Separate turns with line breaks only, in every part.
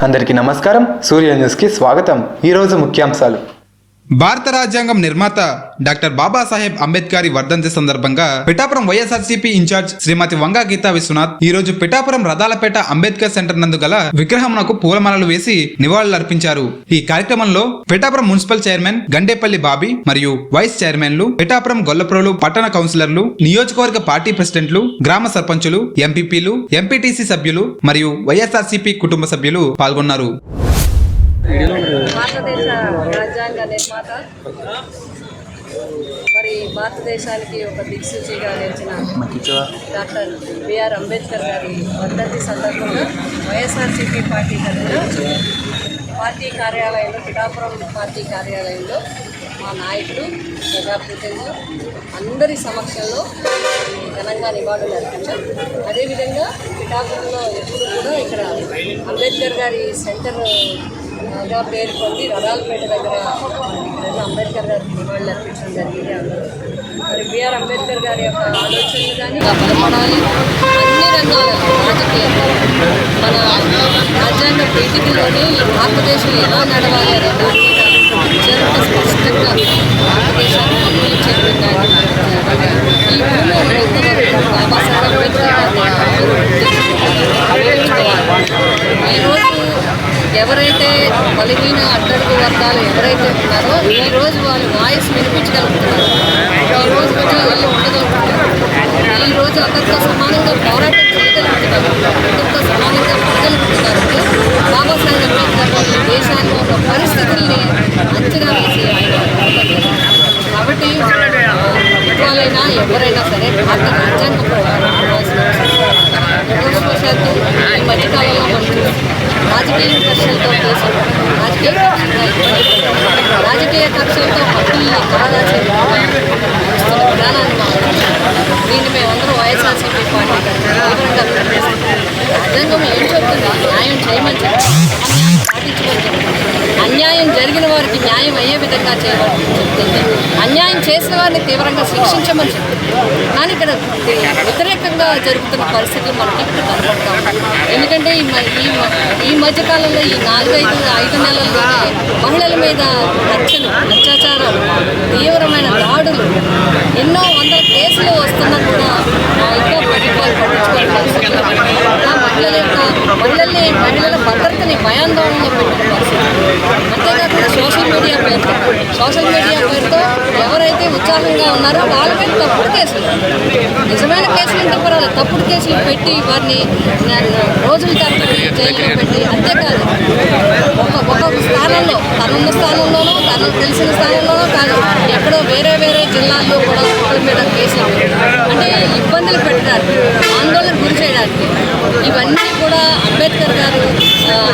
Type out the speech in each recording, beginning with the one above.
అందరికీ నమస్కారం. సూర్య న్యూస్ కి స్వాగతం. ఈ రోజు ముఖ్యాంశాలు.
భారత రాజ్యాంగం నిర్మాత డాక్టర్ బాబాసాహెబ్ అంబేద్కర్ వర్ధంతి సందర్భంగా పిఠాపురం వైఎస్ఆర్సీపీ ఇన్ఛార్జ్ శ్రీమతి వంగా గీతా విశ్వనాథ్ ఈ రోజు పిఠాపురం రథాలపేట అంబేద్కర్ సెంటర్ నందు గల విగ్రహమునకు పూలమాలలు వేసి నివాళులర్పించారు. ఈ కార్యక్రమంలో పిఠాపురం మున్సిపల్ చైర్మన్ గండేపల్లి బాబీ మరియు వైస్ చైర్మన్లు, పిఠాపురం గొల్లప్రోలు పట్టణ కౌన్సిలర్లు, నియోజకవర్గ పార్టీ ప్రెసిడెంట్లు, గ్రామ సర్పంచులు, ఎంపీపీలు, ఎంపీటీసీ సభ్యులు మరియు వైఎస్ఆర్సీపీ కుటుంబ సభ్యులు పాల్గొన్నారు.
భారతదేశ రాజ్యాంగ నిర్మాత మరి భారతదేశానికి ఒక దిక్సూచిగా నిలిచిన డాక్టర్ బిఆర్ అంబేద్కర్ గారి వర్ధంతి సందర్భంగా వైఎస్ఆర్సీపీ పార్టీ తరఫున పార్టీ కార్యాలయంలో, పిఠాపురం పార్టీ కార్యాలయంలో మా నాయకులు, ప్రజాప్రతినిధులు అందరి సమక్షంలో ఘనంగా నివాళులు అర్పించాం. అదేవిధంగా పిఠాపురంలో ఎప్పుడు కూడా ఇక్కడ అంబేద్కర్ గారి సెంటర్ పేరు పొంది రథాలపేట దగ్గర అంబేద్కర్ గారికి నివాళులు అర్పించడం జరిగింది. అందరూ మరి బిఆర్ అంబేద్కర్ గారి యొక్క ఆలోచనలు కానీ బలపడాలి, అన్ని రంగాలలో రాజకీయంలో మన రాజ్యాంగ పీఠికలోని ఈ భారతదేశం ఎలా నడవాలి అనే దాని మీద అత్యంత స్పష్టంగా భారతదేశాన్ని అమలు చేయడానికి ఈ భూమిలో ఇంతవరకు బాబాసాహెబ్ అంబేద్కర్ ఈరోజు ఎవరైతే బలహీన అట్టడుగు వర్గాలు ఎవరైతే ఉన్నారో ఈరోజు వాళ్ళు వాయిస్ వినిపించగలుగుతున్నారు, ఈరోజు ప్రజలలో ఉండగలుగుతున్నారు, ఈరోజు అందరితో సమానంగా పోరాటం చేయగలుగుతున్నారు, అందరితో సమానంగా ఉండగలుగుతున్నారు. బాబాసాహెబ్ అంబేద్కర్ ఈ దేశాల్లో ఉన్న పరిస్థితుల్ని అంచనా వేసి కాబట్టి ప్రభుత్వాలైనా ఎవరైనా సరే భారత రాజ్యాంగం ప్రకారం దురదృష్టవశాత్తు ఈ మధ్యకాలంలో మనకు రాజకీయ కక్షలతో కేసులు, రాజకీయ కక్షలతో హక్కుల్ని కాదాల్సిన విధానాన్ని దీన్ని మేమందరం వైఎస్ఆర్సీపీ పార్టీ రాజ్యాంగం ఏం చెప్తుంది? న్యాయం చేయమని చెప్తుంది, పాటించమని చెప్తుంది, అన్యాయం జరిగిన వారికి న్యాయం అయ్యే విధంగా చేయమని చెప్తుంది, అన్యాయం చేసిన వారిని తీవ్రంగా శిక్షించమని చెప్తుంది. కానీ ఇక్కడ వ్యతిరేకంగా జరుగుతున్న పరిస్థితులు మనకి ఇప్పుడు కనబడతాం. ఎందుకంటే ఈ మధ్యకాలంలో ఈ 4-5 నెలల్లో మహిళల మీద హత్యలు, అత్యాచారాలు, తీవ్రమైన దాడులు, ఎన్నో వందల కేసులు వస్తున్నా కూడా ఇంకా ప్రభుత్వాలు పట్టించుకోవాలి పరిస్థితులు, మహిళల భద్రతని భయాందోళనలో పెట్టిన పరిస్థితులు. అంతేకాకుండా సోషల్ మీడియా పేరుతో ఎవరైతే ఉత్సాహంగా ఉన్నారో వాళ్ళ మీద తప్పుడు కేసులు, నిజమైన కేసులు ఇంత పర్వాలేదు, తప్పుడు కేసులు పెట్టి వారిని రోజుల తరబడి జైల్లో పెట్టి, అంతేకాదు ఒక్కొక్క స్థానంలో తనున్న స్థానంలోనో తనకు తెలిసిన స్థానంలోనో కాదు, ఎక్కడో వేరే జిల్లాల్లో కూడా ఒకరి మీద కేసులు అంటే ఇబ్బందులు పెట్టడానికి, ఆందోళనకు గురి చేయడానికి, ఇవన్నీ కూడా అంబేద్కర్ గారు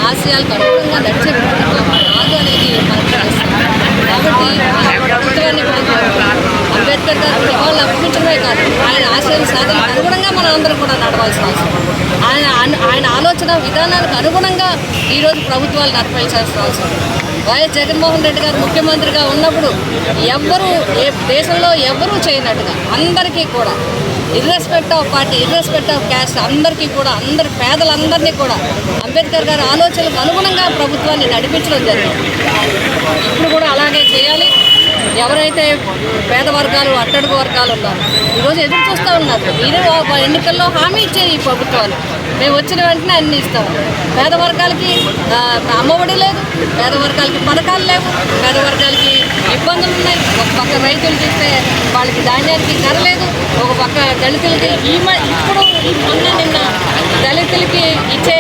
ఆశయాలకు అనుగుణంగా నడిచే ప్రభుత్వం కాదు అనేది మనకు తెలుస్తుంది. కాబట్టి ప్రభుత్వాన్ని అంబేద్కర్ గారు నివాళులు అర్పించడమే కాదు, ఆయన ఆశయాల సాధనకు అనుగుణంగా మనం అందరం కూడా నడవాల్సిన అవసరం, ఆయన ఆలోచన విధానాలకు అనుగుణంగా ఈరోజు ప్రభుత్వాలు నడిపించాల్సిన అవసరం. వైఎస్ జగన్మోహన్ రెడ్డి గారు ముఖ్యమంత్రిగా ఉన్నప్పుడు దేశంలో ఎవరూ చేయనట్టుగా అందరికీ కూడా ఇర్రెస్పెక్ట్ ఆఫ్ పార్టీ, ఇర్రెస్పెక్ట్ ఆఫ్ క్యాస్ట్ అందరికీ కూడా, అందరి పేదలందరినీ కూడా అంబేద్కర్ గారి ఆలోచనలకు అనుగుణంగా ప్రభుత్వాన్ని నడిపించడం జరిగింది. ఇప్పుడు కూడా అలాగే చేయాలి. ఎవరైతే పేద వర్గాలు, అట్టడుగు వర్గాలు ఉన్నారో ఈరోజు ఎదురు చూస్తూ ఉన్నారు. మీరే ఎన్నికల్లో హామీ ఇచ్చే ఈ ప్రభుత్వాలు మేము వచ్చిన వెంటనే అన్నీ ఇస్తాం. పేద వర్గాలకి అమ్మఒడి లేదు, పేద వర్గాలకి పథకాలు లేవు, పేద వర్గాలకి ఇబ్బందులు ఉన్నాయి. ఒక పక్క రైతులు చూస్తే వాళ్ళకి ధాన్యానికి ధర లేదు, ఒక పక్క దళితులకి ఇప్పుడు నిన్న దళితులకి ఇచ్చే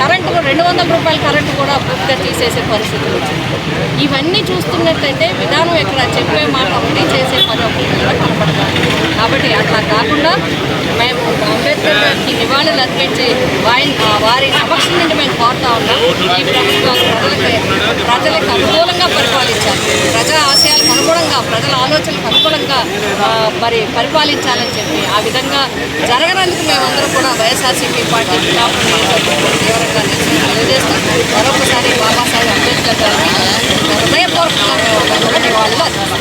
కరెంటు 200 రూపాయల కరెంటు కూడా పూర్తిగా తీసేసే పరిస్థితి వచ్చింది. ఇవన్నీ చూస్తున్నట్లయితే విధానం ఎక్కడ చెప్పే మాట ఒకటి, చేసే పని ఒకటి కనపడతాం. కాబట్టి అట్లా కాకుండా మేము అంబేద్కర్ గారికి నివాళులు అర్పించి వారి సమక్షం నుండి మేము కోరుతా ఉన్నాం. ఈ ప్రభుత్వాలు ప్రజలకు అనుకూలంగా పరిపాలించాలి, ప్రజల ఆశయాలకు అనుగుణంగా, ప్రజల ఆలోచనలకు అనుగుణంగా పరిపాలించాలని చెప్పి ఆ విధంగా జరగనందుకు మేమందరం కూడా వైఎస్ఆర్సీపీ పార్టీ తీవ్రంగా తెలియజేస్తాం. మరొకసారి బాబాసాహెబ్ అంబేద్కర్ గారికి హృదయపూర్వకంగా నివాళులు అర్పిస్తాం.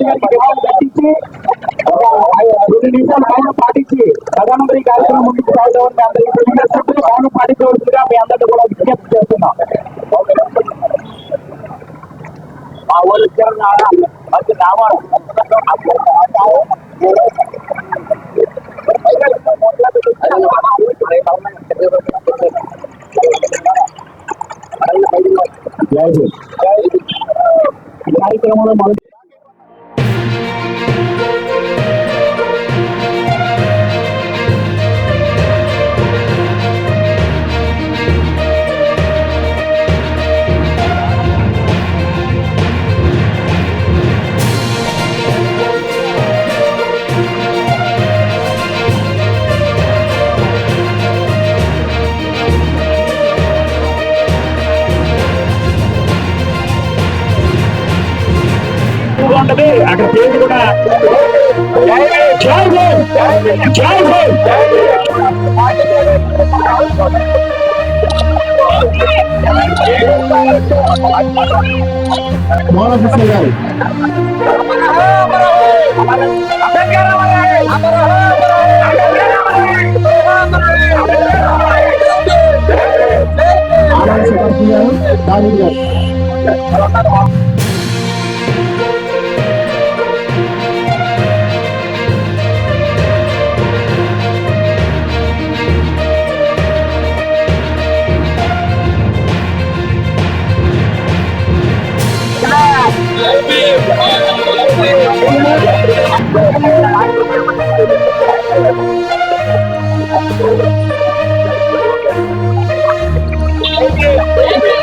ముఖ్యమంత్రి గారికి జవాబు దక్కించి ఒక 2 నిమిషాలు మౌనం పాటించి ప్రధానమంత్రి కార్యక్రమం ముందుకు సాగుతామని అందరికీ కుటుంబ సభ్యులు మౌనం పాటించవలసిందిగా మీ అందరితో కూడా విజ్ఞప్తి చేస్తున్నాం. మా ఊరు మంచి నామాలు కార్యక్రమంలో మొదటి ఉంటది అక్కడ పేరు కూడా మోహన్ గారు దాని గారు Thank you.